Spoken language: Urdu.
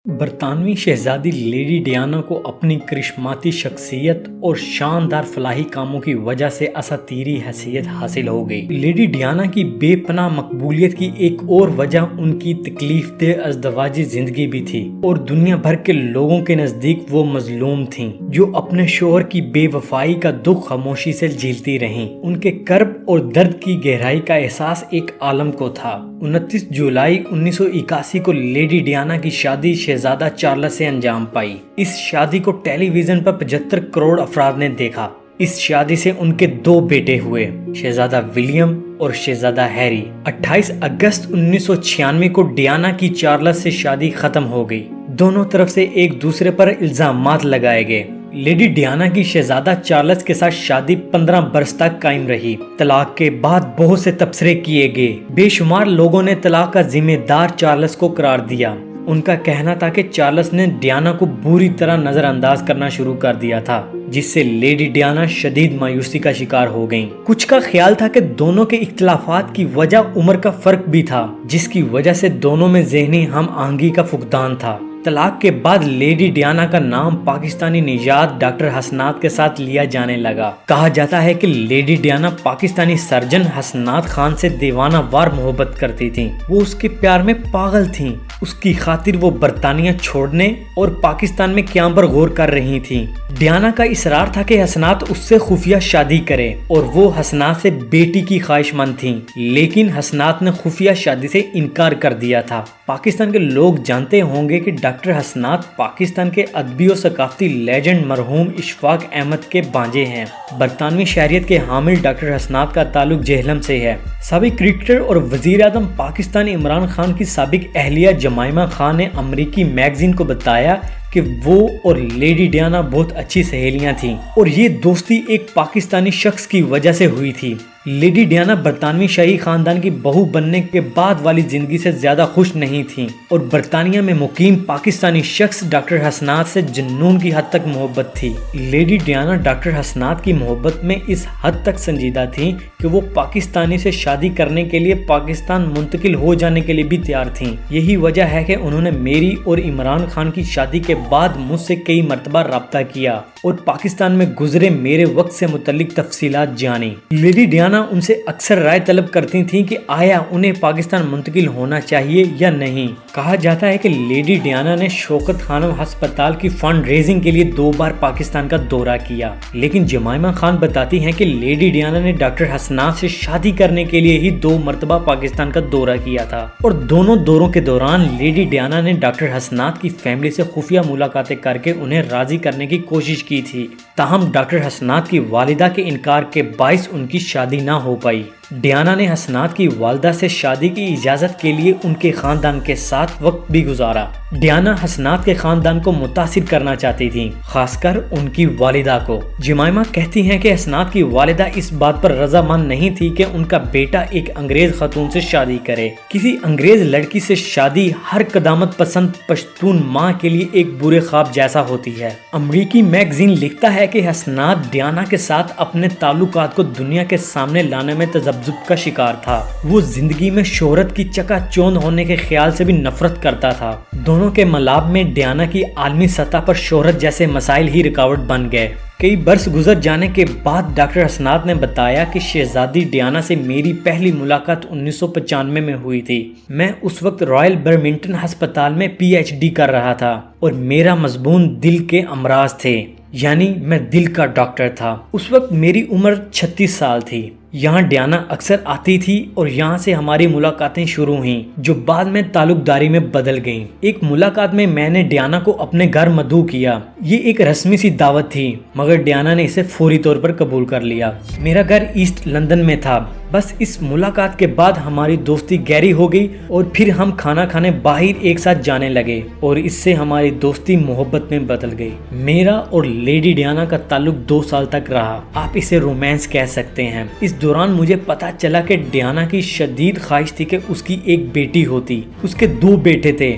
برطانوی شہزادی لیڈی ڈیانا کو اپنی کرشماتی شخصیت اور شاندار فلاحی کاموں کی وجہ سے اساطیری حیثیت حاصل ہو گئی۔ لیڈی ڈیانا کی بے پناہ مقبولیت کی ایک اور وجہ ان کی تکلیف دہ ازدواجی زندگی بھی تھی اور دنیا بھر کے لوگوں کے نزدیک وہ مظلوم تھیں جو اپنے شوہر کی بے وفائی کا دکھ خاموشی سے جھیلتی رہیں۔ ان کے کرب اور درد کی گہرائی کا احساس ایک عالم کو تھا۔ 29 جولائی 1981 کو لیڈی ڈیانا کی شادی شہزادہ چارلس سے انجام پائی۔ اس شادی کو ٹیلی ویژن پر 75 کروڑ افراد نے دیکھا۔ اس شادی سے ان کے 2 بیٹے ہوئے، شہزادہ ولیم اور شہزادہ ہیری۔ 28 اگست 1996 کو ڈیانا کی چارلس سے شادی ختم ہو گئی۔ دونوں طرف سے ایک دوسرے پر الزامات لگائے گئے۔ لیڈی ڈیانا کی شہزادہ چارلس کے ساتھ شادی 15 برس تک قائم رہی۔ طلاق کے بعد بہت سے تبصرے کیے گئے۔ بے شمار لوگوں نے طلاق کا ذمہ دار چارلس کو قرار دیا۔ ان کا کہنا تھا کہ چارلس نے ڈیانا کو بری طرح نظر انداز کرنا شروع کر دیا تھا، جس سے لیڈی ڈیانا شدید مایوسی کا شکار ہو گئیں۔ کچھ کا خیال تھا کہ دونوں کے اختلافات کی وجہ عمر کا فرق بھی تھا، جس کی وجہ سے دونوں میں ذہنی ہم آہنگی کا فقدان تھا۔ طلاق کے بعد لیڈی ڈیانا کا نام پاکستانی نژاد ڈاکٹر حسنات کے ساتھ لیا جانے لگا۔ کہا جاتا ہے کہ لیڈی ڈیانا پاکستانی سرجن حسنات خان سے دیوانہ وار محبت کرتی تھیں۔ وہ اس کے پیار میں پاگل تھیں۔ اس کی خاطر وہ برطانیہ چھوڑنے اور پاکستان میں قیام پر غور کر رہی تھیں۔ ڈیانا کا اصرار تھا کہ حسنات اس سے خفیہ شادی کرے اور وہ حسنات سے بیٹی کی خواہش مند تھیں، لیکن حسنات نے خفیہ شادی سے انکار کر دیا تھا۔ پاکستان کے لوگ جانتے ہوں گے کہ ڈاکٹر حسنات پاکستان کے ادبی و ثقافتی لیجنڈ مرحوم اشفاق احمد کے بانجے ہیں۔ برطانوی شہریت کے حامل ڈاکٹر حسنات کا تعلق جہلم سے ہے۔ سابق کرکٹر اور وزیر اعظم پاکستان عمران خان کی سابق اہلیہ جمائمہ خان نے امریکی میگزین کو بتایا کہ وہ اور لیڈی ڈیانا بہت اچھی سہیلیاں تھیں اور یہ دوستی ایک پاکستانی شخص کی وجہ سے ہوئی تھی۔ لیڈی ڈیانا برطانوی شاہی خاندان کی بہو بننے کے بعد والی زندگی سے زیادہ خوش نہیں تھیں اور برطانیہ میں مقیم پاکستانی شخص ڈاکٹر حسنات سے جنون کی حد تک محبت تھی۔ لیڈی ڈیانا ڈاکٹر حسنات کی محبت میں اس حد تک سنجیدہ تھیں کہ وہ پاکستانی سے شادی کرنے کے لیے پاکستان منتقل ہو جانے کے لیے بھی تیار تھیں۔ یہی وجہ ہے کہ انہوں نے میری اور عمران خان کی شادی کے بعد مجھ سے کئی مرتبہ رابطہ کیا اور پاکستان میں گزرے میرے وقت سے متعلق تفصیلات جانی۔ لیڈی ڈیانا ان سے اکثر رائے طلب کرتی تھیں کہ آیا انہیں پاکستان منتقل ہونا چاہیے یا نہیں۔ کہا جاتا ہے کہ لیڈی ڈیانا نے شوکت خانم ہسپتال کی فنڈ ریزنگ کے لیے 2 بار پاکستان کا دورہ کیا، لیکن جمائمہ خان بتاتی ہیں کہ لیڈی ڈیانا نے ڈاکٹر حسنات سے شادی کرنے کے لیے ہی 2 مرتبہ پاکستان کا دورہ کیا تھا اور دونوں دوروں کے دوران لیڈی ڈیانا نے ڈاکٹر حسنات کی فیملی سے خفیہ ملاقاتیں کر کے انہیں راضی کرنے کی کوشش کی تھی، تاہم ڈاکٹر حسنات کی والدہ کے انکار کے باعث ان کی شادی نہ ہو پائی۔ ڈیانا نے حسنات کی والدہ سے شادی کی اجازت کے لیے ان کے خاندان کے ساتھ وقت بھی گزارا۔ ڈیانا حسنات کے خاندان کو متاثر کرنا چاہتی تھیں، خاص کر ان کی والدہ کو۔ جمائمہ کہتی ہیں کہ حسنات کی والدہ اس بات پر رضامند نہیں تھی کہ ان کا بیٹا ایک انگریز خاتون سے شادی کرے۔ کسی انگریز لڑکی سے شادی ہر قدامت پسند پشتون ماں کے لیے ایک برے خواب جیسا ہوتی ہے۔ امریکی میگزین لکھتا ہے کہ حسنات ڈیانا کے ساتھ اپنے تعلقات کو دنیا کے سامنے لانے میں تذبذب کا شکار تھا۔ وہ زندگی میں شہرت کی چکا چوند ہونے کے خیال سے بھی نفرت کرتا تھا۔ دونوں کے ملاب میں ڈیانا کی عالمی سطح پر شہرت جیسے مسائل ہی رکاوٹ بن گئے۔ کئی برس گزر جانے کے بعد ڈاکٹر حسنات نے بتایا کہ شہزادی ڈیانا سے میری پہلی ملاقات 1995 میں ہوئی تھی۔ میں اس وقت رائل برمنگٹن ہسپتال میں PhD کر رہا تھا اور میرا مضمون دل کے امراض تھے، یعنی میں دل کا ڈاکٹر تھا۔ اس وقت میری عمر 36 سال تھی۔ یہاں ڈیانا اکثر آتی تھی اور یہاں سے ہماری ملاقاتیں شروع ہوئیں جو بعد میں تعلق داری میں بدل گئیں۔ ایک ملاقات میں نے ڈیانا کو اپنے گھر مدعو کیا۔ یہ ایک رسمی سی دعوت تھی مگر ڈیانا نے اسے فوری طور پر قبول کر لیا۔ میرا گھر ایسٹ لندن میں تھا۔ بس اس ملاقات کے بعد ہماری دوستی گہری ہو گئی اور پھر ہم کھانا کھانے باہر ایک ساتھ جانے لگے اور اس سے ہماری دوستی محبت میں بدل گئی۔ میرا اور لیڈی ڈیانا کا تعلق 2 سال تک رہا۔ آپ اسے رومانس کہہ سکتے ہیں۔ اس دوران مجھے پتا چلا کہ ڈیانا کی شدید خواہش تھی کہ اس کی ایک بیٹی ہوتی۔ اس کے 2 بیٹے تھے،